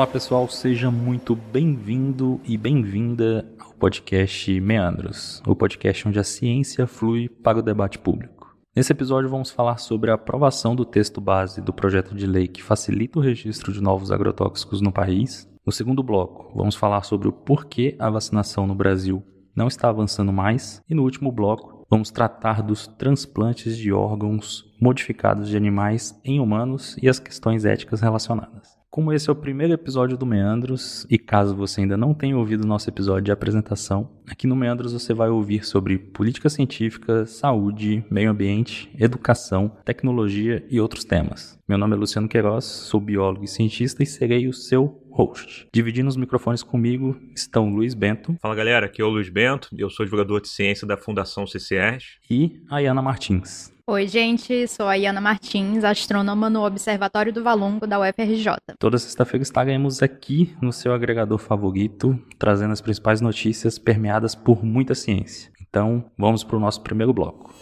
Olá pessoal, seja muito bem-vindo e bem-vinda ao podcast Meandros, o podcast onde a ciência flui para o debate público. Nesse episódio vamos falar sobre a aprovação do texto base do projeto de lei que facilita o registro de novos agrotóxicos no país. No segundo bloco, vamos falar sobre o porquê a vacinação no Brasil não está avançando mais. E no último bloco, vamos tratar dos transplantes de órgãos modificados de animais em humanos e as questões éticas relacionadas. Como esse é o primeiro episódio do Meandros, e caso você ainda não tenha ouvido o nosso episódio de apresentação, aqui no Meandros você vai ouvir sobre política científica, saúde, meio ambiente, educação, tecnologia e outros temas. Meu nome é Luciano Queiroz, sou biólogo e cientista e serei o seu host. Dividindo os microfones comigo estão Luiz Bento. Fala galera, aqui é o Luiz Bento, eu sou divulgador de ciência da Fundação CCR. E a Iana Martins. Oi, gente, sou a Iana Martins, astrônoma no Observatório do Valongo da UFRJ. Toda sexta-feira estaremos aqui no seu agregador favorito, trazendo as principais notícias permeadas por muita ciência. Então, vamos para o nosso primeiro bloco.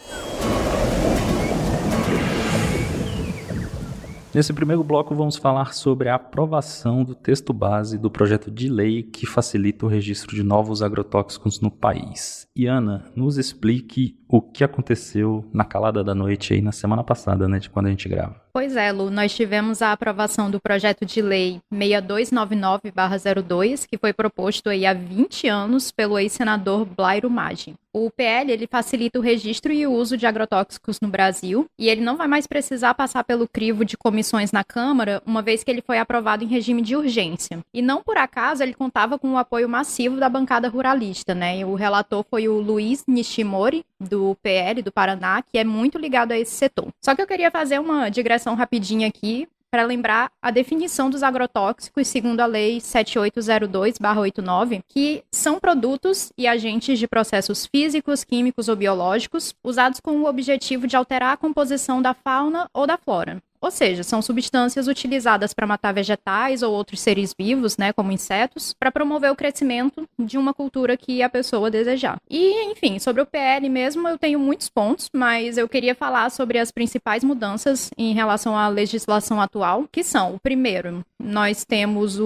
Nesse primeiro bloco vamos falar sobre a aprovação do texto base do projeto de lei que facilita o registro de novos agrotóxicos no país. Iana, nos explique o que aconteceu na calada da noite aí na semana passada, né, de quando a gente grava. Pois é, Lu, nós tivemos a aprovação do projeto de lei 6299/02, que foi proposto aí há 20 anos pelo ex-senador Blairo Maggi. O PL, ele facilita o registro e o uso de agrotóxicos no Brasil, e ele não vai mais precisar passar pelo crivo de comissões na Câmara, uma vez que ele foi aprovado em regime de urgência. E não por acaso ele contava com o apoio massivo da bancada ruralista, né? E o relator foi o Luiz Nishimori, do PL do Paraná, que é muito ligado a esse setor. Só que eu queria fazer uma digressão rapidinha aqui para lembrar a definição dos agrotóxicos segundo a Lei 7802/89, que são produtos e agentes de processos físicos, químicos ou biológicos usados com o objetivo de alterar a composição da fauna ou da flora. Ou seja, são substâncias utilizadas para matar vegetais ou outros seres vivos, né, como insetos, para promover o crescimento de uma cultura que a pessoa desejar. E, enfim, sobre o PL mesmo, eu tenho muitos pontos, mas eu queria falar sobre as principais mudanças em relação à legislação atual, que são, o primeiro, nós temos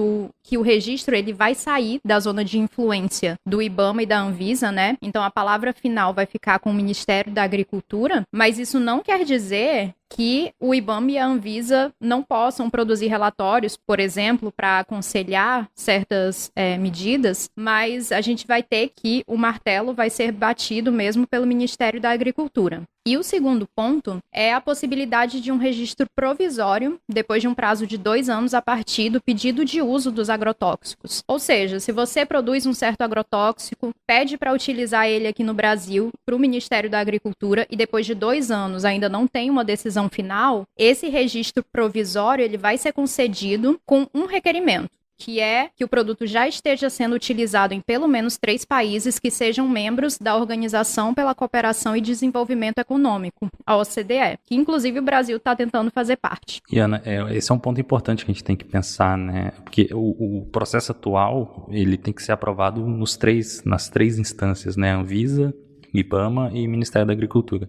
que o registro ele vai sair da zona de influência do IBAMA e da Anvisa, né? Então a palavra final vai ficar com o Ministério da Agricultura, mas isso não quer dizer que o IBAMA e a Anvisa não possam produzir relatórios, por exemplo, para aconselhar certas medidas, mas a gente vai ter que o martelo vai ser batido mesmo pelo Ministério da Agricultura. E o segundo ponto é a possibilidade de um registro provisório depois de um prazo de 2 anos a partir do pedido de uso dos agrotóxicos. Ou seja, se você produz um certo agrotóxico, pede para utilizar ele aqui no Brasil para o Ministério da Agricultura e depois de 2 anos ainda não tem uma decisão final, esse registro provisório ele vai ser concedido com um requerimento, que é que o produto já esteja sendo utilizado em pelo menos 3 países que sejam membros da Organização pela Cooperação e Desenvolvimento Econômico, a OCDE, que inclusive o Brasil está tentando fazer parte. E Ana, esse é um ponto importante que a gente tem que pensar, né? Porque o processo atual, ele tem que ser aprovado nas três instâncias, né? Anvisa, IBAMA e Ministério da Agricultura.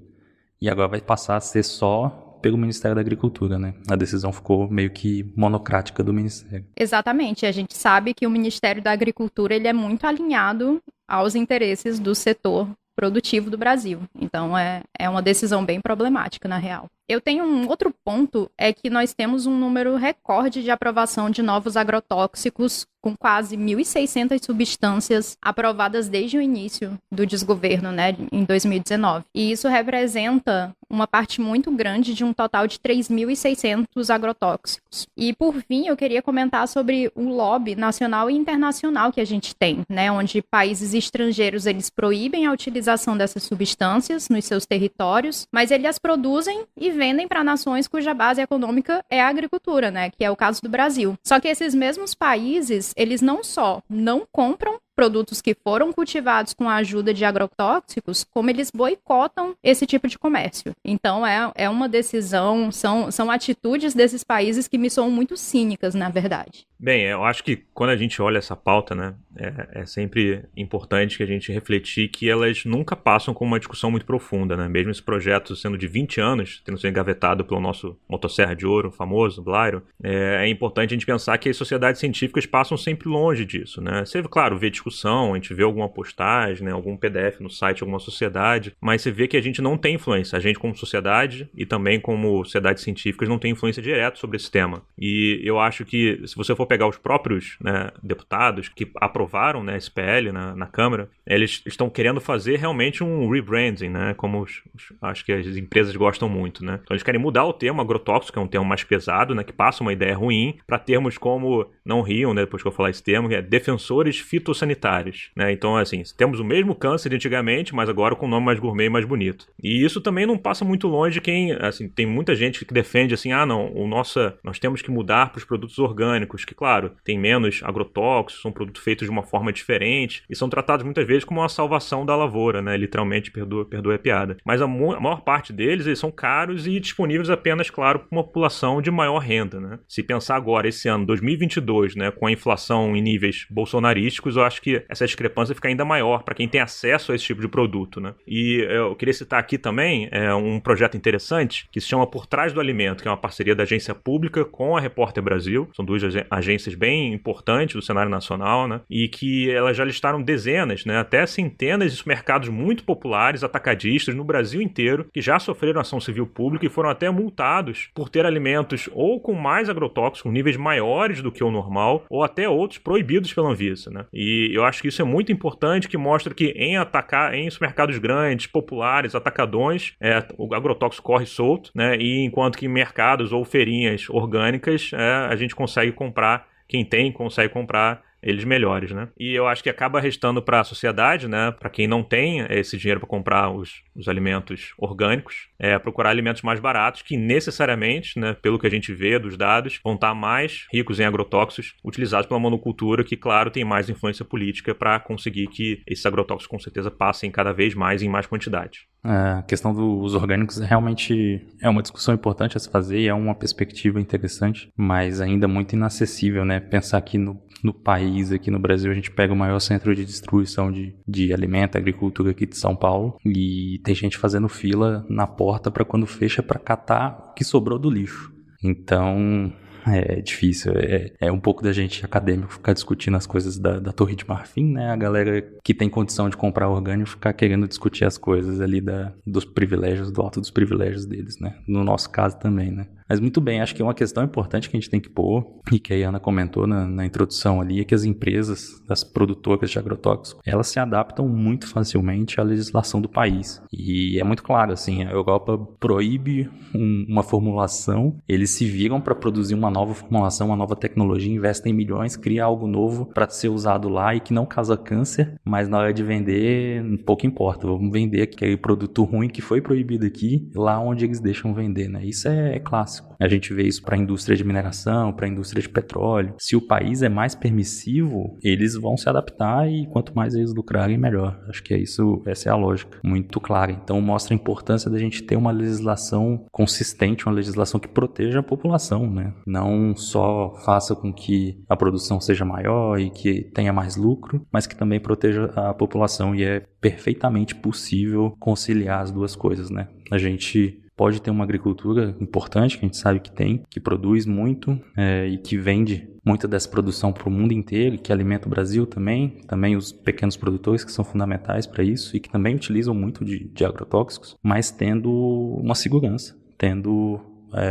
E agora vai passar a ser só pelo Ministério da Agricultura, né? A decisão ficou meio que monocrática do Ministério. Exatamente. A gente sabe que o Ministério da Agricultura ele é muito alinhado aos interesses do setor produtivo do Brasil. Então, é uma decisão bem problemática, na real. Eu tenho um outro ponto, é que nós temos um número recorde de aprovação de novos agrotóxicos, com quase 1.600 substâncias aprovadas desde o início do desgoverno, né, em 2019. E isso representa uma parte muito grande de um total de 3.600 agrotóxicos. E, por fim, eu queria comentar sobre o lobby nacional e internacional que a gente tem, né, onde países estrangeiros eles proíbem a utilização dessas substâncias nos seus territórios, mas eles as produzem e vendem para nações cuja base econômica é a agricultura, né, que é o caso do Brasil. Só que esses mesmos países, eles não só não compram produtos que foram cultivados com a ajuda de agrotóxicos, como eles boicotam esse tipo de comércio. Então, é uma decisão, são atitudes desses países que me soam muito cínicas, na verdade. Bem, eu acho que quando a gente olha essa pauta, né, é sempre importante que a gente refletir que elas nunca passam com uma discussão muito profunda, né? Mesmo esse projeto sendo de 20 anos, tendo sido engavetado pelo nosso Motosserra de Ouro, famoso, Blairo, é importante a gente pensar que as sociedades científicas passam sempre longe disso, né? Você, claro, vê discussão, a gente vê alguma postagem, né, algum PDF no site de alguma sociedade, mas você vê que a gente não tem influência, a gente como sociedade e também como sociedades científicas não tem influência direta sobre esse tema. E eu acho que se você for pegar os próprios, né, deputados que aprovaram, né, esse PL na Câmara, eles estão querendo fazer realmente um rebranding, né, como acho que as empresas gostam muito, né. Então eles querem mudar o termo agrotóxico, que é um termo mais pesado, né, que passa uma ideia ruim, para termos como, não riam, né, depois que eu falar esse termo, que é defensores fitossanitários, né. Então, assim, temos o mesmo câncer de antigamente, mas agora com um nome mais gourmet e mais bonito. E isso também não passa muito longe de quem, assim, tem muita gente que defende assim, não, nós temos que mudar para os produtos orgânicos, que claro, tem menos agrotóxicos, são produtos feitos de uma forma diferente e são tratados muitas vezes como uma salvação da lavoura, né? Literalmente, perdoa a piada. Mas a maior parte deles, eles são caros e disponíveis apenas, claro, para uma população de maior renda, né? Se pensar agora, esse ano, 2022, né, com a inflação em níveis bolsonarísticos, eu acho que essa discrepância fica ainda maior para quem tem acesso a esse tipo de produto, né? E eu queria citar aqui também um projeto interessante que se chama Por Trás do Alimento, que é uma parceria da agência pública com a Repórter Brasil. São duas agências bem importantes do cenário nacional, né? E que elas já listaram dezenas, né, até centenas de mercados muito populares, atacadistas, no Brasil inteiro, que já sofreram ação civil pública e foram até multados por ter alimentos ou com mais agrotóxicos, com níveis maiores do que o normal, ou até outros proibidos pela Anvisa, né? E eu acho que isso é muito importante, que mostra que em supermercados grandes, populares, atacadões, o agrotóxico corre solto, né? E enquanto que em mercados ou feirinhas orgânicas, a gente consegue comprar, quem tem consegue comprar eles melhores, né? E eu acho que acaba restando para a sociedade, né, para quem não tem esse dinheiro para comprar os alimentos orgânicos, procurar alimentos mais baratos, que necessariamente, né, pelo que a gente vê dos dados, vão estar mais ricos em agrotóxicos utilizados pela monocultura, que, claro, tem mais influência política para conseguir que esses agrotóxicos, com certeza, passem cada vez mais em mais quantidade. A questão dos orgânicos realmente é uma discussão importante a se fazer e é uma perspectiva interessante, mas ainda muito inacessível, né? Pensar que no país, aqui no Brasil, a gente pega o maior centro de distribuição de alimento, agricultura aqui de São Paulo, e tem gente fazendo fila na porta para quando fecha para catar o que sobrou do lixo. Então, é difícil, é um pouco da gente acadêmico ficar discutindo as coisas da Torre de Marfim, né? A galera que tem condição de comprar orgânico ficar querendo discutir as coisas ali dos privilégios, do alto dos privilégios deles, né? No nosso caso também, né? Mas muito bem, acho que é uma questão importante que a gente tem que pôr, e que a Ana comentou na introdução ali, é que as empresas, as produtoras de agrotóxicos, elas se adaptam muito facilmente à legislação do país. E é muito claro, assim, a Europa proíbe uma formulação, eles se viram para produzir uma nova formulação, uma nova tecnologia, investem milhões, cria algo novo para ser usado lá e que não causa câncer, mas na hora de vender, pouco importa, vamos vender aquele produto ruim que foi proibido aqui, lá onde eles deixam vender, né? Isso é clássico. A gente vê isso para a indústria de mineração, para a indústria de petróleo. Se o país é mais permissivo, eles vão se adaptar e quanto mais eles lucrarem, melhor. Acho que essa é a lógica, muito clara. Então mostra a importância da gente ter uma legislação consistente, uma legislação que proteja a população, né? Não só faça com que a produção seja maior e que tenha mais lucro, mas que também proteja a população, e é perfeitamente possível conciliar as duas coisas, né? A gente pode ter uma agricultura importante, que a gente sabe que tem, que produz muito e que vende muita dessa produção para o mundo inteiro, e que alimenta o Brasil também os pequenos produtores que são fundamentais para isso e que também utilizam muito de agrotóxicos, mas tendo uma segurança,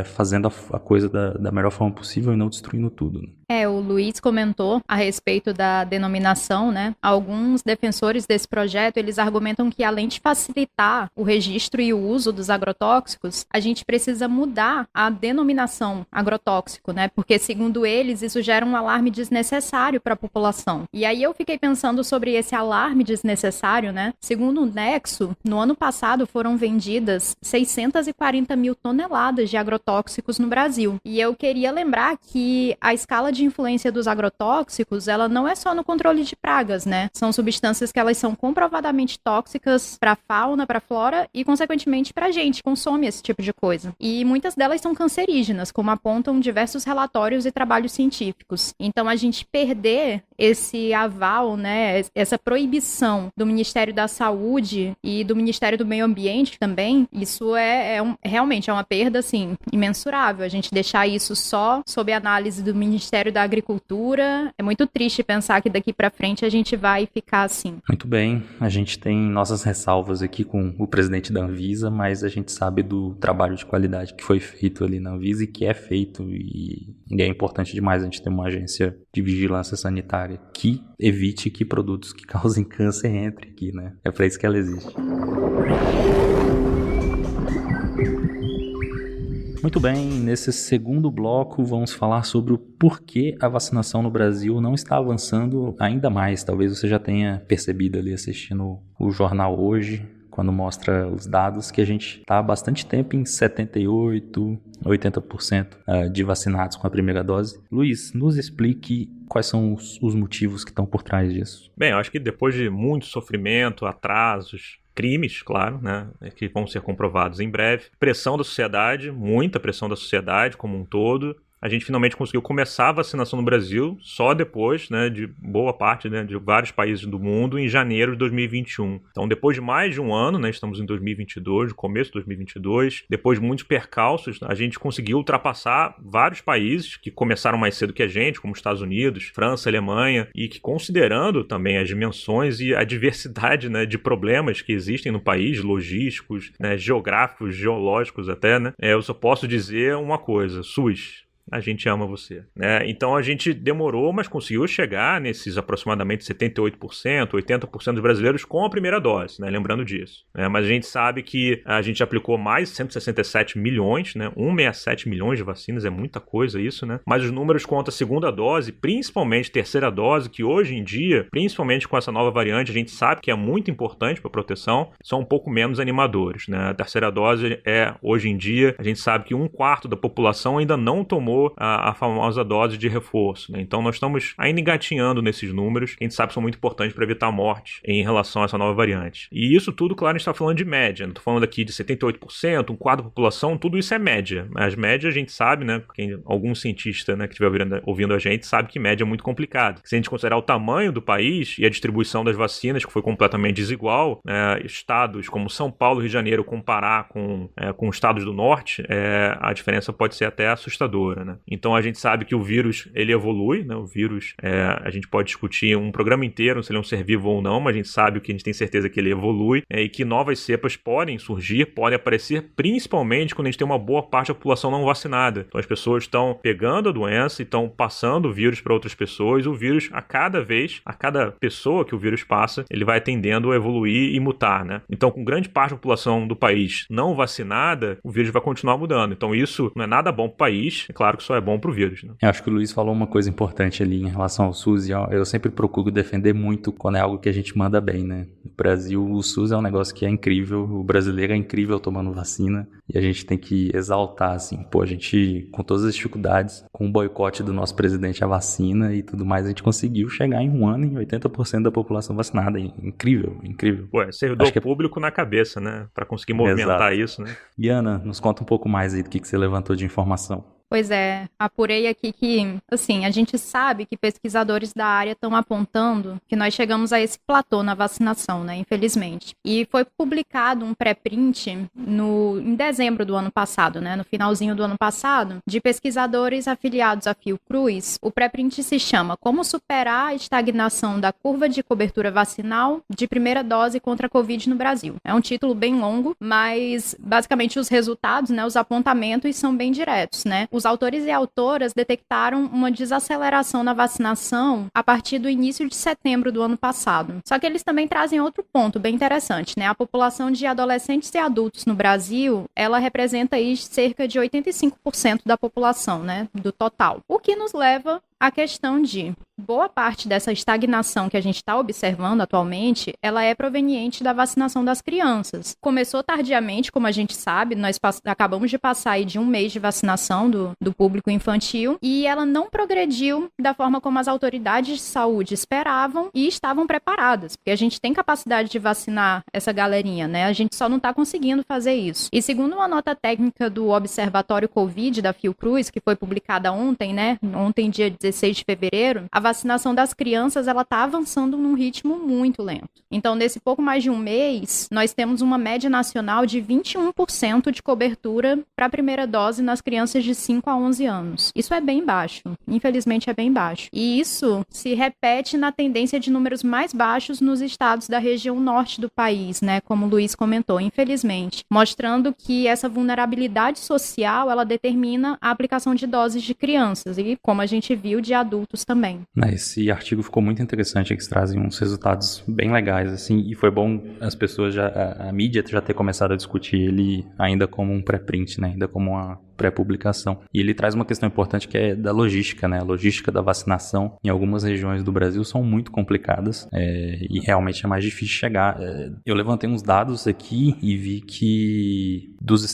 fazendo a coisa da melhor forma possível e não destruindo tudo, né? O Luiz comentou a respeito da denominação, né? Alguns defensores desse projeto, eles argumentam que além de facilitar o registro e o uso dos agrotóxicos, a gente precisa mudar a denominação agrotóxico, né? Porque, segundo eles, isso gera um alarme desnecessário para a população. E aí eu fiquei pensando sobre esse alarme desnecessário, né? Segundo o Nexo, no ano passado foram vendidas 640 mil toneladas de agrotóxicos no Brasil. E eu queria lembrar que a escala de influência dos agrotóxicos, ela não é só no controle de pragas, né? São substâncias que elas são comprovadamente tóxicas para a fauna, para a flora e, consequentemente, para a gente, que consome esse tipo de coisa. E muitas delas são cancerígenas, como apontam diversos relatórios e trabalhos científicos. Então, a gente perder esse aval, né, essa proibição do Ministério da Saúde e do Ministério do Meio Ambiente também, isso realmente é uma perda, assim, imensurável. A gente deixar isso só sob análise do Ministério da Agricultura, é muito triste pensar que daqui para frente a gente vai ficar assim. Muito bem, a gente tem nossas ressalvas aqui com o presidente da Anvisa, mas a gente sabe do trabalho de qualidade que foi feito ali na Anvisa e que é feito, e é importante demais a gente ter uma agência de vigilância sanitária que evite que produtos que causem câncer entrem aqui, né? É para isso que ela existe. Muito bem, nesse segundo bloco vamos falar sobre o porquê a vacinação no Brasil não está avançando ainda mais. Talvez você já tenha percebido ali assistindo o jornal hoje, quando mostra os dados, que a gente está há bastante tempo em 78%, 80% de vacinados com a primeira dose. Luiz, nos explique quais são os motivos que estão por trás disso. Bem, eu acho que depois de muito sofrimento, atrasos, crimes, claro, né, que vão ser comprovados em breve, pressão da sociedade, muita pressão da sociedade como um todo, a gente finalmente conseguiu começar a vacinação no Brasil só depois, né, de boa parte, né, de vários países do mundo em janeiro de 2021. Então, depois de mais de um ano, né, estamos em 2022, começo de 2022, depois de muitos percalços, a gente conseguiu ultrapassar vários países que começaram mais cedo que a gente, como Estados Unidos, França, Alemanha, e que, considerando também as dimensões e a diversidade, né, de problemas que existem no país, logísticos, né, geográficos, geológicos até, né, eu só posso dizer uma coisa: SUS. A gente ama você, né? Então a gente demorou, mas conseguiu chegar nesses aproximadamente 78%, 80% dos brasileiros com a primeira dose, né? Lembrando disso, né? Mas a gente sabe que a gente aplicou mais de 167 milhões, né? 167 milhões de vacinas, é muita coisa isso, né? Mas os números quanto à segunda dose, principalmente terceira dose, que hoje em dia, principalmente com essa nova variante, a gente sabe que é muito importante para a proteção, são um pouco menos animadores, né? A terceira dose hoje em dia, a gente sabe que 1/4 da população ainda não tomou a famosa dose de reforço, né? Então nós estamos ainda engatinhando nesses números, que a gente sabe que são muito importantes para evitar morte em relação a essa nova variante. E isso tudo, claro, a gente está falando de média, não estou falando aqui de 78%, 1/4 da população, tudo isso é média. As médias a gente sabe, né, algum cientista, né, que estiver ouvindo a gente sabe que média é muito complicado. Se a gente considerar o tamanho do país e a distribuição das vacinas, que foi completamente desigual, né, estados como São Paulo e Rio de Janeiro comparar com estados do norte, a diferença pode ser até assustadora, né? Então a gente sabe que o vírus, ele evolui, né? O vírus, a gente pode discutir um programa inteiro se ele é um ser vivo ou não, mas a gente sabe que a gente tem certeza que ele evolui, e que novas cepas podem surgir, podem aparecer, principalmente quando a gente tem uma boa parte da população não vacinada. Então as pessoas estão pegando a doença e estão passando o vírus para outras pessoas. O vírus, a cada pessoa que o vírus passa, ele vai tendendo a evoluir e mutar, né? Então, com grande parte da população do país não vacinada, o vírus vai continuar mudando. Então isso não é nada bom para o país, é claro que só é bom pro vírus, né? Eu acho que o Luiz falou uma coisa importante ali em relação ao SUS, e eu sempre procuro defender muito quando é algo que a gente manda bem, né? No Brasil, o SUS é um negócio que é incrível, o brasileiro é incrível tomando vacina, e a gente tem que exaltar, assim, a gente, com todas as dificuldades, com o boicote do nosso presidente à vacina e tudo mais, a gente conseguiu chegar em um ano em 80% da população vacinada. Incrível, incrível. Servidor público na cabeça, né? Pra conseguir movimentar isso, né? E Ana, nos conta um pouco mais aí do que você levantou de informação. Pois é, apurei aqui que, assim, a gente sabe que pesquisadores da área estão apontando que nós chegamos a esse platô na vacinação, né, infelizmente. E foi publicado um pré-print em dezembro do ano passado, né, no finalzinho do ano passado, de pesquisadores afiliados à Fiocruz. O pré-print se chama Como superar a estagnação da curva de cobertura vacinal de primeira dose contra a Covid no Brasil. É um título bem longo, mas basicamente os resultados, né, os apontamentos são bem diretos, né. Os autores e autoras detectaram uma desaceleração na vacinação a partir do início de setembro do ano passado. Só que eles também trazem outro ponto bem interessante, né? A população de adolescentes e adultos no Brasil, ela representa aí cerca de 85% da população, né? Do total. O que nos leva a questão de boa parte dessa estagnação que a gente está observando atualmente, ela é proveniente da vacinação das crianças. Começou tardiamente, como a gente sabe, nós acabamos de passar aí de um mês de vacinação do público infantil, e ela não progrediu da forma como as autoridades de saúde esperavam e estavam preparadas, porque a gente tem capacidade de vacinar essa galerinha, né? A gente só não está conseguindo fazer isso. E segundo uma nota técnica do Observatório Covid da Fiocruz, que foi publicada ontem, né? Ontem, dia 16 de fevereiro, a vacinação das crianças, ela está avançando num ritmo muito lento. Então, nesse pouco mais de um mês, nós temos uma média nacional de 21% de cobertura para a primeira dose nas crianças de 5 a 11 anos. Isso é bem baixo. Infelizmente, é bem baixo. E isso se repete na tendência de números mais baixos nos estados da região norte do país, né? Como o Luiz comentou, infelizmente. Mostrando que essa vulnerabilidade social, ela determina a aplicação de doses de crianças e, como a gente viu, de adultos também. Esse artigo ficou muito interessante, eles trazem uns resultados bem legais, assim, e foi bom as pessoas a mídia já ter começado a discutir ele ainda como um pré-print, né, ainda como uma pré-publicação. E ele traz uma questão importante que é da logística, né, a logística da vacinação em algumas regiões do Brasil são muito complicadas e realmente é mais difícil chegar. Eu levantei uns dados aqui e vi que dos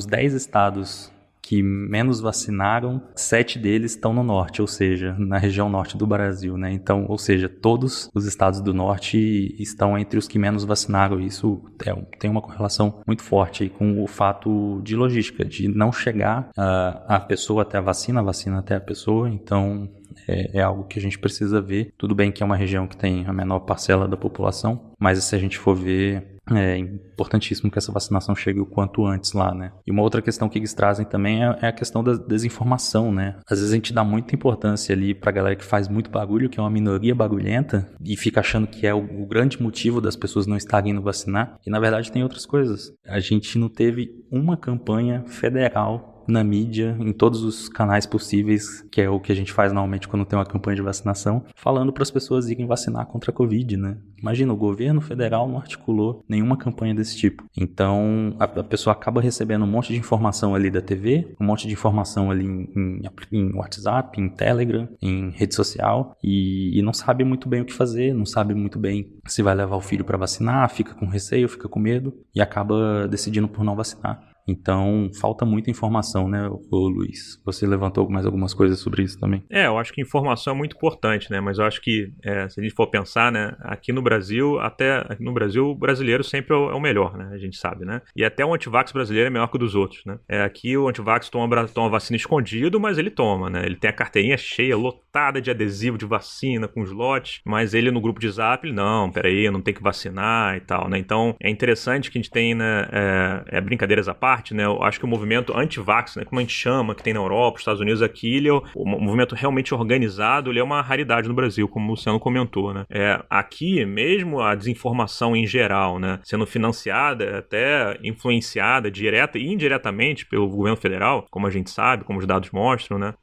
10 estados que menos vacinaram, 7 deles estão no norte, ou seja, na região norte do Brasil, né? Então, ou seja, todos os estados do norte estão entre os que menos vacinaram. Isso tem uma correlação muito forte aí com o fato de logística, de não chegar a pessoa até a vacina até a pessoa. Então, é algo que a gente precisa ver. Tudo bem que é uma região que tem a menor parcela da população, mas se a gente for ver, é importantíssimo que essa vacinação chegue o quanto antes lá, né? E uma outra questão que eles trazem também é a questão da desinformação, né? Às vezes a gente dá muita importância ali pra galera que faz muito barulho, que é uma minoria barulhenta, e fica achando que é o grande motivo das pessoas não estarem indo vacinar, e na verdade tem outras coisas. A gente não teve uma campanha federal na mídia, em todos os canais possíveis, que é o que a gente faz normalmente quando tem uma campanha de vacinação, falando para as pessoas irem vacinar contra a Covid, né? Imagina, o governo federal não articulou nenhuma campanha desse tipo. Então, a pessoa acaba recebendo um monte de informação ali da TV, um monte de informação ali em WhatsApp, em Telegram, em rede social, e não sabe muito bem o que fazer, não sabe muito bem se vai levar o filho para vacinar, fica com receio, fica com medo, e acaba decidindo por não vacinar. Então, falta muita informação, né, Luiz? Você levantou mais algumas coisas sobre isso também. Eu acho que informação é muito importante, né? Mas eu acho que, se a gente for pensar, né, aqui no Brasil, o brasileiro sempre é o melhor, né? A gente sabe, né? E até o antivax brasileiro é melhor que o dos outros, né? Aqui o antivax toma vacina escondido, mas ele toma, né? Ele tem a carteirinha cheia, lotada de adesivo de vacina com os lotes, mas ele no grupo de zap, não, peraí, eu não tenho que vacinar e tal, né? Então, é interessante que a gente tem, né, brincadeiras à parte, né? Eu acho que o movimento anti-vax, né, como a gente chama, que tem na Europa, nos Estados Unidos, aqui, ele o movimento realmente organizado, ele é uma raridade no Brasil, como o Luciano comentou, né? Aqui, mesmo a desinformação em geral, né, sendo financiada, até influenciada direta e indiretamente pelo governo federal, como a gente sabe, como os dados mostram, né?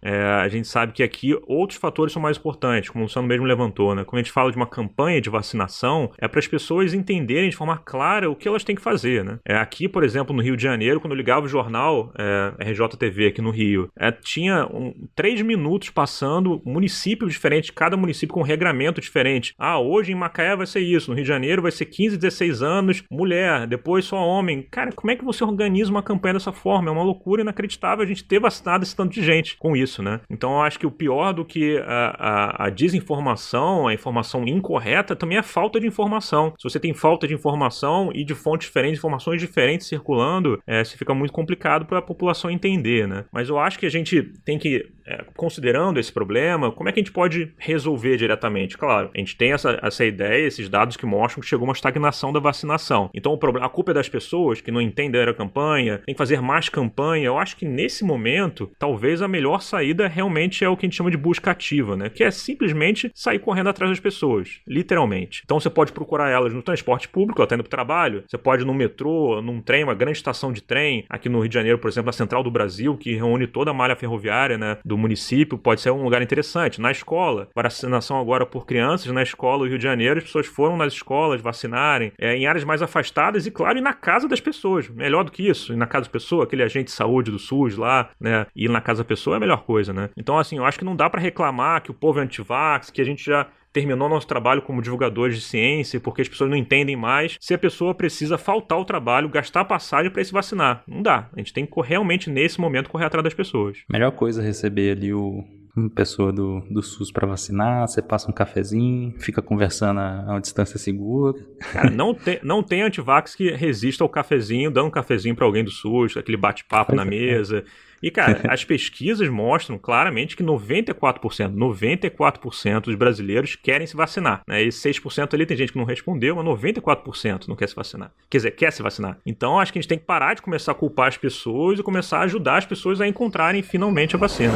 A gente sabe que aqui outros fatores são mais importantes, como o Luciano mesmo levantou, né? Quando a gente fala de uma campanha de vacinação, é para as pessoas entenderem de forma clara o que elas têm que fazer, né? Aqui, por exemplo, no Rio de Janeiro, quando eu ligava o jornal RJTV aqui no Rio, tinha 3 minutos passando municípios diferentes, cada município com um regramento diferente. Hoje em Macaé vai ser isso, no Rio de Janeiro vai ser 15, 16 anos, mulher, depois só homem. Cara, como é que você organiza uma campanha dessa forma? É uma loucura inacreditável a gente ter vacinado esse tanto de gente com isso, né? Então eu acho que o pior do que a desinformação, a informação incorreta, também é a falta de informação. Se você tem falta de informação e de fontes diferentes, informações diferentes circulando, fica muito complicado para a população entender, né? Mas eu acho que a gente tem que, considerando esse problema, como é que a gente pode resolver diretamente? Claro, a gente tem essa ideia, esses dados que mostram que chegou uma estagnação da vacinação. Então a culpa é das pessoas que não entenderam a campanha, tem que fazer mais campanha. Eu acho que nesse momento, talvez a melhor saída realmente é o que a gente chama de busca ativa, né? Que é simplesmente sair correndo atrás das pessoas, literalmente. Então você pode procurar elas no transporte público, até indo para o trabalho, você pode ir no metrô, num trem, uma grande estação de trem, aqui no Rio de Janeiro, por exemplo, a Central do Brasil, que reúne toda a malha ferroviária, né, do município pode ser um lugar interessante. Na escola, vacinação agora por crianças, na escola do Rio de Janeiro, as pessoas foram nas escolas vacinarem, em áreas mais afastadas e, claro, e na casa das pessoas. Melhor do que isso, ir na casa da pessoa, aquele agente de saúde do SUS lá, né, ir na casa da pessoa é a melhor coisa, né? Então, assim, eu acho que não dá para reclamar que o povo é antivax, que a gente já terminou nosso trabalho como divulgadores de ciência, porque as pessoas não entendem mais se a pessoa precisa faltar ao trabalho, gastar passagem para ir se vacinar. Não dá. A gente tem que realmente, nesse momento, correr atrás das pessoas. Melhor coisa é receber ali uma pessoa do SUS para vacinar, você passa um cafezinho, fica conversando a uma distância segura. Cara, não tem antivax que resista ao cafezinho, dando um cafezinho para alguém do SUS, aquele bate-papo na mesa. E, cara, as pesquisas mostram claramente que 94% dos brasileiros querem se vacinar, né? E 6% ali tem gente que não respondeu, mas 94% não quer se vacinar. Quer dizer, quer se vacinar. Então, acho que a gente tem que parar de começar a culpar as pessoas e começar a ajudar as pessoas a encontrarem finalmente a vacina.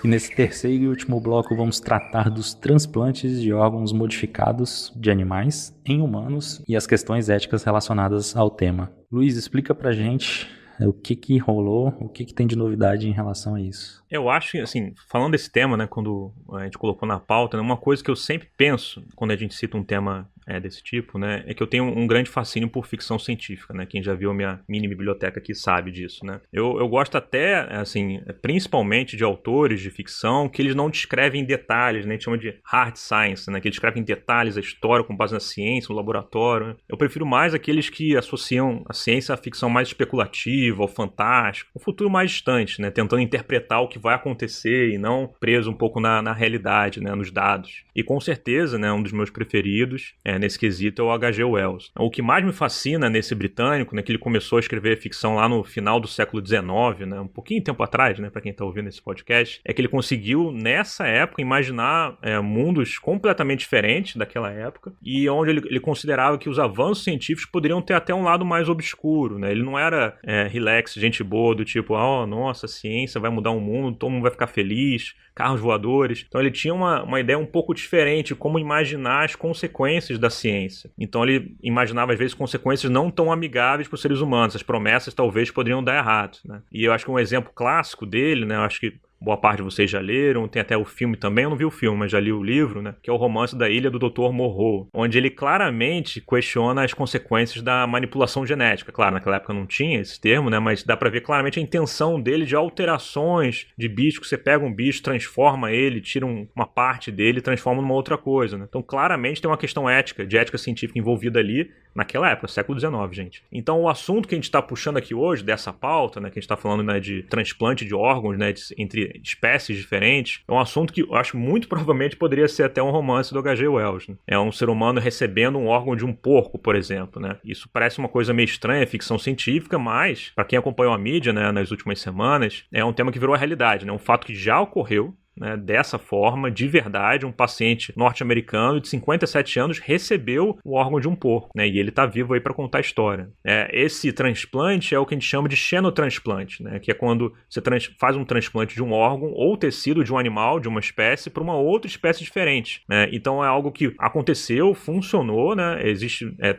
E nesse terceiro e último bloco vamos tratar dos transplantes de órgãos modificados de animais em humanos e as questões éticas relacionadas ao tema. Luiz, explica pra gente o que rolou, o que tem de novidade em relação a isso. Eu acho que, assim, falando desse tema, né, quando a gente colocou na pauta, né, uma coisa que eu sempre penso quando a gente cita um tema desse tipo, né, é que eu tenho um grande fascínio por ficção científica, né, quem já viu a minha mini biblioteca aqui sabe disso, né. Eu gosto até, assim, principalmente de autores de ficção que eles não descrevem em detalhes, né, a gente chama de hard science, né, que eles descrevem em detalhes a história com base na ciência, no laboratório, né. Eu prefiro mais aqueles que associam a ciência à ficção mais especulativa, ao fantástico, ao futuro mais distante, né, tentando interpretar o que vai acontecer e não preso um pouco na realidade, né, nos dados. E com certeza, né, um dos meus preferidos nesse quesito é o H.G. Wells. O que mais me fascina nesse britânico, né, que ele começou a escrever ficção lá no final do século XIX, né, um pouquinho de tempo atrás, né, para quem está ouvindo esse podcast, é que ele conseguiu, nessa época, imaginar mundos completamente diferentes daquela época e onde ele considerava que os avanços científicos poderiam ter até um lado mais obscuro, né? Ele não era relax, gente boa, do tipo, nossa, a ciência vai mudar o mundo, todo mundo vai ficar feliz, carros voadores. Então ele tinha uma ideia um pouco diferente de como imaginar as consequências da ciência. Então ele imaginava, às vezes, consequências não tão amigáveis para os seres humanos. As promessas talvez poderiam dar errado, né? E eu acho que um exemplo clássico dele, né, eu acho que boa parte de vocês já leram, tem até o filme também, eu não vi o filme, mas já li o livro, né? Que é o Romance da Ilha do Dr. Moreau, onde ele claramente questiona as consequências da manipulação genética. Claro, naquela época não tinha esse termo, né? Mas dá pra ver claramente a intenção dele de alterações de bicho, que você pega um bicho, transforma ele, tira uma parte dele e transforma numa outra coisa, né? Então, claramente tem uma questão ética, de ética científica envolvida ali, naquela época, século XIX, gente. Então, o assunto que a gente está puxando aqui hoje, dessa pauta, né, que a gente está falando, né, de transplante de órgãos, né, entre espécies diferentes, é um assunto que eu acho muito provavelmente poderia ser até um romance do H.G. Wells, né? É um ser humano recebendo um órgão de um porco, por exemplo, né? Isso parece uma coisa meio estranha, ficção científica, mas, para quem acompanhou a mídia, né, nas últimas semanas, é um tema que virou a realidade, né? Um fato que já ocorreu, né, dessa forma, de verdade, um paciente norte-americano de 57 anos recebeu o órgão de um porco, né, e ele está vivo aí para contar a história. Esse transplante é o que a gente chama de xenotransplante, né, que é quando você faz um transplante de um órgão ou tecido de um animal, de uma espécie, para uma outra espécie diferente, né. Então é algo que aconteceu, funcionou, né,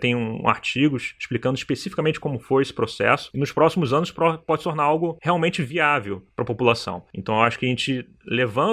tem artigos explicando especificamente como foi esse processo, e nos próximos anos pode se tornar algo realmente viável para a população. Então eu acho que a gente levanta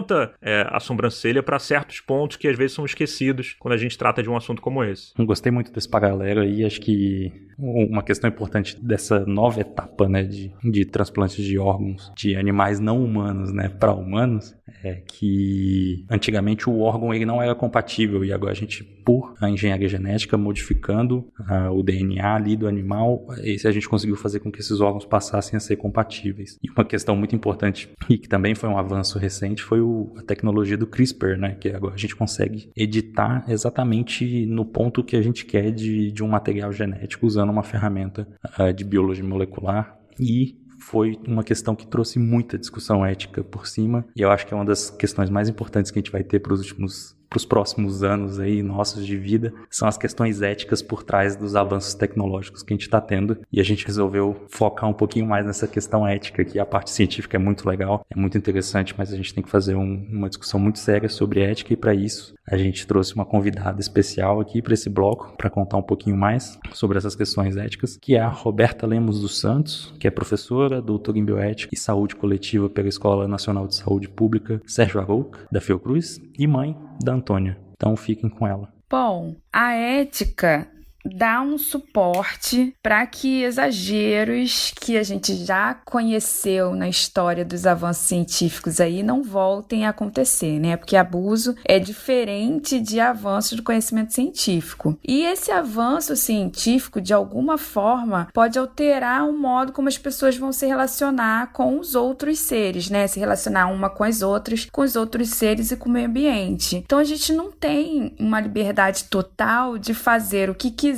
a sobrancelha para certos pontos que às vezes são esquecidos quando a gente trata de um assunto como esse. Gostei muito desse paralelo aí, acho que uma questão importante dessa nova etapa, né, de transplantes de órgãos de animais não humanos, né, para humanos, é que antigamente o órgão ele não era compatível e agora a gente, por a engenharia genética, modificando o DNA ali do animal, a gente conseguiu fazer com que esses órgãos passassem a ser compatíveis. E uma questão muito importante e que também foi um avanço recente foi a tecnologia do CRISPR, né, que agora a gente consegue editar exatamente no ponto que a gente quer de um material genético usando uma ferramenta de biologia molecular. E foi uma questão que trouxe muita discussão ética por cima, e eu acho que é uma das questões mais importantes que a gente vai ter para os últimos os próximos anos aí nossos de vida são as questões éticas por trás dos avanços tecnológicos que a gente está tendo, e a gente resolveu focar um pouquinho mais nessa questão ética, que a parte científica é muito legal, é muito interessante, mas a gente tem que fazer uma discussão muito séria sobre ética, e para isso a gente trouxe uma convidada especial aqui para esse bloco, para contar um pouquinho mais sobre essas questões éticas, que é a Roberta Lemos dos Santos, que é professora, doutora em bioética e saúde coletiva pela Escola Nacional de Saúde Pública Sérgio Arouca, da Fiocruz, e mãe da Antônia. Então fiquem com ela. Bom, a ética dá um suporte para que exageros que a gente já conheceu na história dos avanços científicos aí não voltem a acontecer, né? Porque abuso é diferente de avanço do conhecimento científico. E esse avanço científico, de alguma forma, pode alterar o modo como as pessoas vão se relacionar com os outros seres, né? Se relacionar uma com as outras, com os outros seres e com o meio ambiente. Então a gente não tem uma liberdade total de fazer o que quiser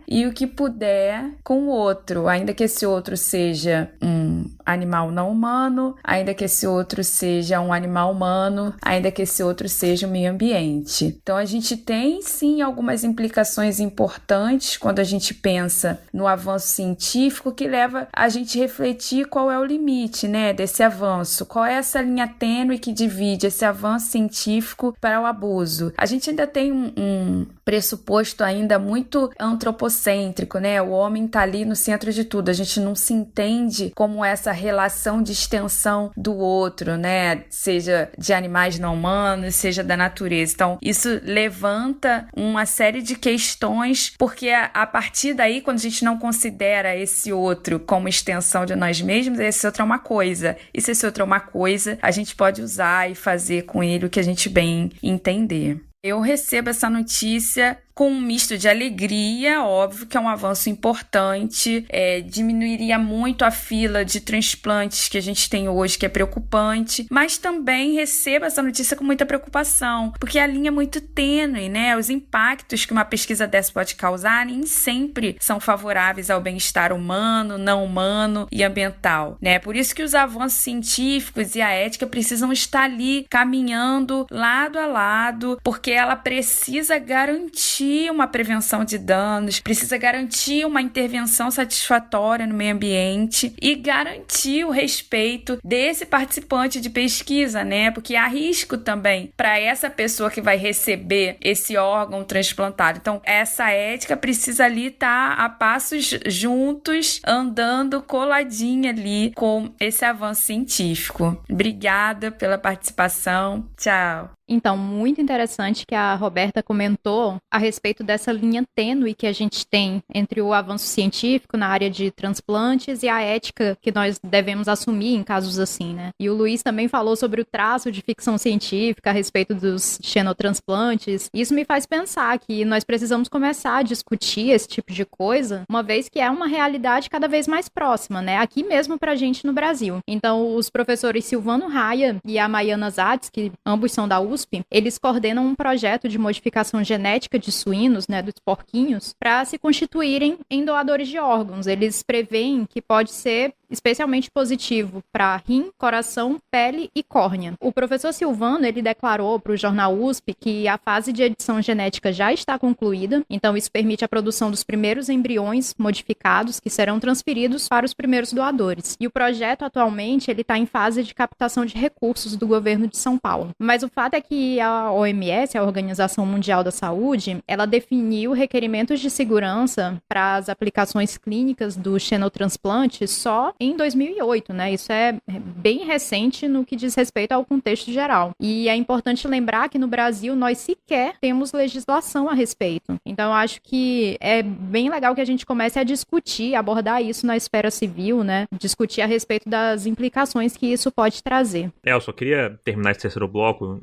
e o que puder com o outro, ainda que esse outro seja um animal não humano, ainda que esse outro seja um animal humano, ainda que esse outro seja o meio ambiente. Então a gente tem sim algumas implicações importantes quando a gente pensa no avanço científico, que leva a gente a refletir qual é o limite, né, desse avanço, qual é essa linha tênue que divide esse avanço científico para o abuso. A gente ainda tem um pressuposto ainda muito antropocêntrico, né? O homem tá ali no centro de tudo. A gente não se entende como essa relação de extensão do outro, né? Seja de animais não humanos, seja da natureza. Então, isso levanta uma série de questões, porque a partir daí, quando a gente não considera esse outro como extensão de nós mesmos, esse outro é uma coisa. E se esse outro é uma coisa, a gente pode usar e fazer com ele o que a gente bem entender. Eu recebo essa notícia com um misto de alegria, óbvio que é um avanço importante, diminuiria muito a fila de transplantes que a gente tem hoje, que é preocupante, mas também recebo essa notícia com muita preocupação, porque a linha é muito tênue, né? Os impactos que uma pesquisa dessa pode causar nem sempre são favoráveis ao bem-estar humano, não humano e ambiental, né? Por isso que os avanços científicos e a ética precisam estar ali caminhando lado a lado, porque ela precisa garantir uma prevenção de danos, precisa garantir uma intervenção satisfatória no meio ambiente e garantir o respeito desse participante de pesquisa, né? Porque há risco também para essa pessoa que vai receber esse órgão transplantado. Então, essa ética precisa ali estar a passos juntos, andando coladinha ali com esse avanço científico. Obrigada pela participação. Tchau. Então, muito interessante que a Roberta comentou a respeito dessa linha tênue que a gente tem entre o avanço científico na área de transplantes e a ética que nós devemos assumir em casos assim, né? E o Luiz também falou sobre o traço de ficção científica a respeito dos xenotransplantes. Isso me faz pensar que nós precisamos começar a discutir esse tipo de coisa, uma vez que é uma realidade cada vez mais próxima, né? Aqui mesmo pra gente no Brasil. Então, os professores Silvano Raia e a Maiana Zatz, que ambos são da USP, eles coordenam um projeto de modificação genética de suínos, né, dos porquinhos, para se constituírem em doadores de órgãos. Eles preveem que pode ser especialmente positivo para rim, coração, pele e córnea. O professor Silvano, ele declarou para o jornal USP que a fase de edição genética já está concluída, então isso permite a produção dos primeiros embriões modificados que serão transferidos para os primeiros doadores. E o projeto, atualmente, ele está em fase de captação de recursos do governo de São Paulo. Mas o fato é que a OMS, a Organização Mundial da Saúde, ela definiu requerimentos de segurança para as aplicações clínicas do xenotransplante só em 2008, né? Isso é bem recente no que diz respeito ao contexto geral. E é importante lembrar que no Brasil nós sequer temos legislação a respeito. Então eu acho que é bem legal que a gente comece a discutir, abordar isso na esfera civil, né? Discutir a respeito das implicações que isso pode trazer. Eu só queria terminar esse terceiro bloco,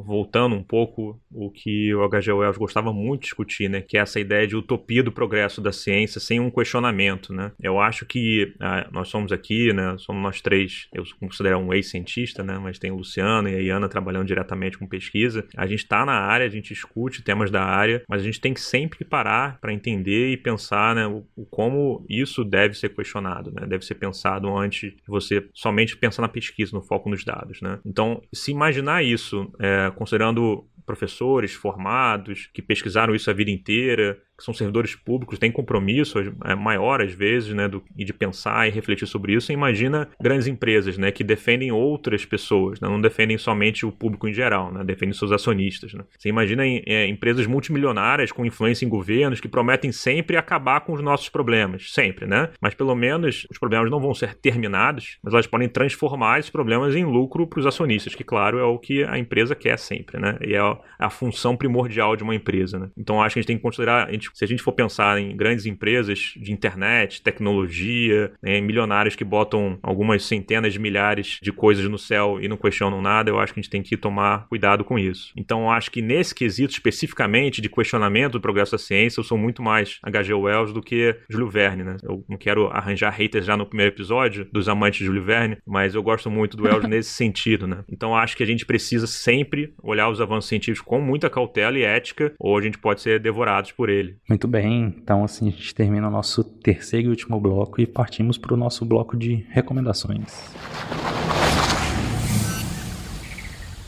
voltando um pouco o que o H.G. Wells gostava muito de discutir, né? Que é essa ideia de utopia do progresso da ciência sem um questionamento, né? Eu acho que nós somos aqui, né? Somos nós três, eu considero um ex-cientista, né? Mas tem o Luciano e a Iana trabalhando diretamente com pesquisa. A gente está na área, a gente discute temas da área, mas a gente tem que sempre parar para entender e pensar, né? Como isso deve ser questionado, né? Deve ser pensado antes de você somente pensar na pesquisa, no foco nos dados, né? Então, se imaginar isso, considerando professores formados, que pesquisaram isso a vida inteira, que são servidores públicos, têm compromisso maior às vezes, né, de pensar e refletir sobre isso. E imagina grandes empresas, né, que defendem outras pessoas, né, não defendem somente o público em geral, né, defendem seus acionistas. Né. Você imagina empresas multimilionárias com influência em governos que prometem sempre acabar com os nossos problemas, sempre, né? Mas pelo menos os problemas não vão ser terminados, mas elas podem transformar esses problemas em lucro para os acionistas, que claro é o que a empresa quer sempre, né? E é a função primordial de uma empresa, né? Então acho que a gente tem que considerar, se a gente for pensar em grandes empresas de internet, tecnologia, né, milionários que botam algumas centenas de milhares de coisas no céu e não questionam nada, eu acho que a gente tem que tomar cuidado com isso. Então acho que nesse quesito especificamente de questionamento do progresso da ciência, eu sou muito mais H.G. Wells do que Júlio Verne, né? Eu não quero arranjar haters já no primeiro episódio dos amantes de Júlio Verne, mas eu gosto muito do Wells nesse sentido, né? Então acho que a gente precisa sempre olhar os avanços científicos com muita cautela e ética, ou a gente pode ser devorados por ele. Muito bem, então assim a gente termina o nosso terceiro e último bloco e partimos para o nosso bloco de recomendações.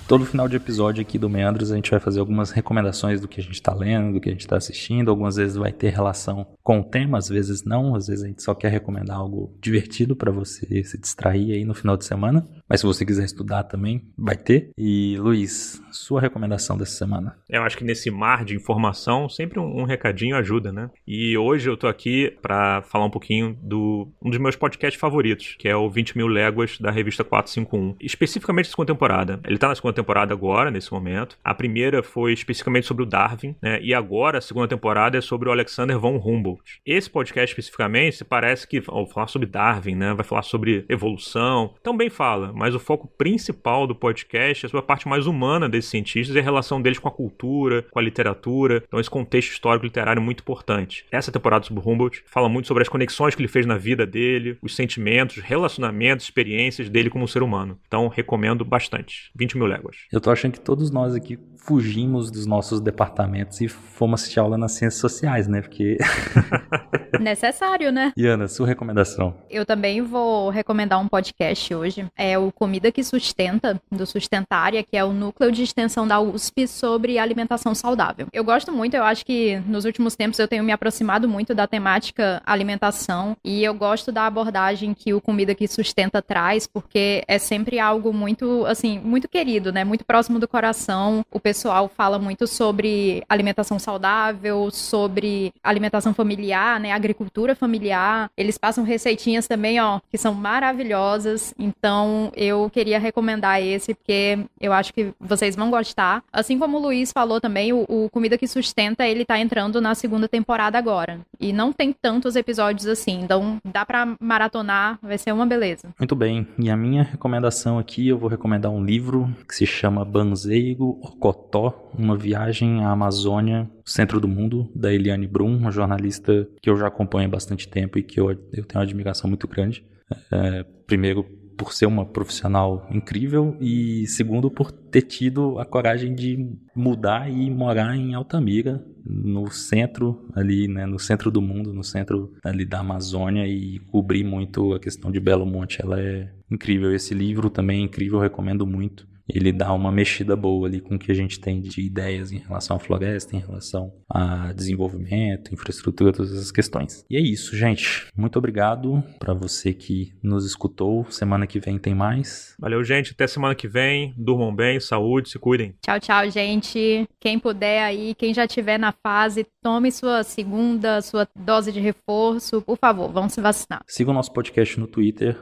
Todo final de episódio aqui do Meandros a gente vai fazer algumas recomendações do que a gente está lendo, do que a gente está assistindo. Algumas vezes vai ter relação com o tema, às vezes não. Às vezes a gente só quer recomendar algo divertido para você se distrair aí no final de semana. Mas se você quiser estudar também, vai ter. E Luiz, sua recomendação dessa semana? Eu acho que nesse mar de informação, sempre um recadinho ajuda, né? E hoje eu tô aqui para falar um pouquinho um dos meus podcasts favoritos, que é o 20 Mil Léguas da revista 451. Especificamente da segunda temporada. Ele tá na segunda temporada agora, nesse momento. A primeira foi especificamente sobre o Darwin, né? E agora a segunda temporada é sobre o Alexander von Humboldt. Esse podcast especificamente parece que vai falar sobre Darwin, né? Vai falar sobre evolução. Também fala, mas o foco principal do podcast é sobre a parte mais humana desses cientistas e a relação deles com a cultura, com a literatura. Então esse contexto histórico literário é muito importante. Essa temporada sobre Humboldt fala muito sobre as conexões que ele fez na vida dele, os sentimentos, relacionamentos, experiências dele como ser humano. Então recomendo bastante. 20 Mil Léguas. Eu tô achando que todos nós aqui fugimos dos nossos departamentos e fomos assistir aula nas ciências sociais, né? Porque... Necessário, né? E Ana, sua recomendação? Eu também vou recomendar um podcast hoje. É o Comida que Sustenta, do Sustentária, que é o núcleo de extensão da USP sobre alimentação saudável. Eu gosto muito, eu acho que nos últimos tempos eu tenho me aproximado muito da temática alimentação e eu gosto da abordagem que o Comida que Sustenta traz, porque é sempre algo muito, assim, muito querido, né? Muito próximo do coração. O pessoal fala muito sobre alimentação saudável, sobre alimentação familiar, né? Agricultura familiar. Eles passam receitinhas também, ó, que são maravilhosas. Então, eu queria recomendar esse, porque eu acho que vocês vão gostar. Assim como o Luiz falou também, o Comida que Sustenta, ele tá entrando na segunda temporada agora. E não tem tantos episódios assim. Então, dá pra maratonar, vai ser uma beleza. Muito bem. E a minha recomendação aqui, eu vou recomendar um livro que se chama Banzeiro Ocotó, uma viagem à Amazônia, centro do mundo, da Eliane Brum, uma jornalista que eu já acompanho há bastante tempo e que eu tenho uma admiração muito grande. Primeiro, por ser uma profissional incrível e segundo, por ter tido a coragem de mudar e morar em Altamira, no centro ali, né, no centro do mundo, no centro ali da Amazônia e cobrir muito a questão de Belo Monte. Ela é incrível. Esse livro também é incrível, eu recomendo muito. Ele dá uma mexida boa ali com o que a gente tem de ideias em relação à floresta, em relação a desenvolvimento, infraestrutura, todas essas questões. E é isso, gente. Muito obrigado para você que nos escutou. Semana que vem tem mais. Valeu, gente. Até semana que vem. Durmam bem, saúde, se cuidem. Tchau, tchau, gente. Quem puder aí, quem já estiver na fase, tome sua sua dose de reforço. Por favor, vamos se vacinar. Sigam o nosso podcast no Twitter,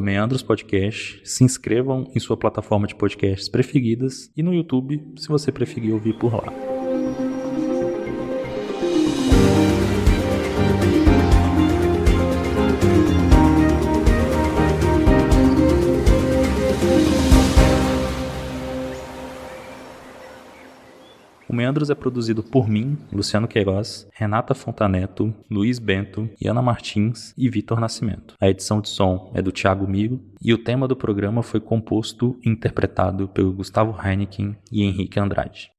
@meandrospodcast. Se inscrevam em sua plataforma de podcast preferidas e no YouTube, se você preferir ouvir por lá. O Meandros é produzido por mim, Luciano Queiroz, Renata Fontaneto, Luiz Bento, Ana Martins e Vitor Nascimento. A edição de som é do Thiago Miro e o tema do programa foi composto e interpretado pelo Gustavo Heineken e Henrique Andrade.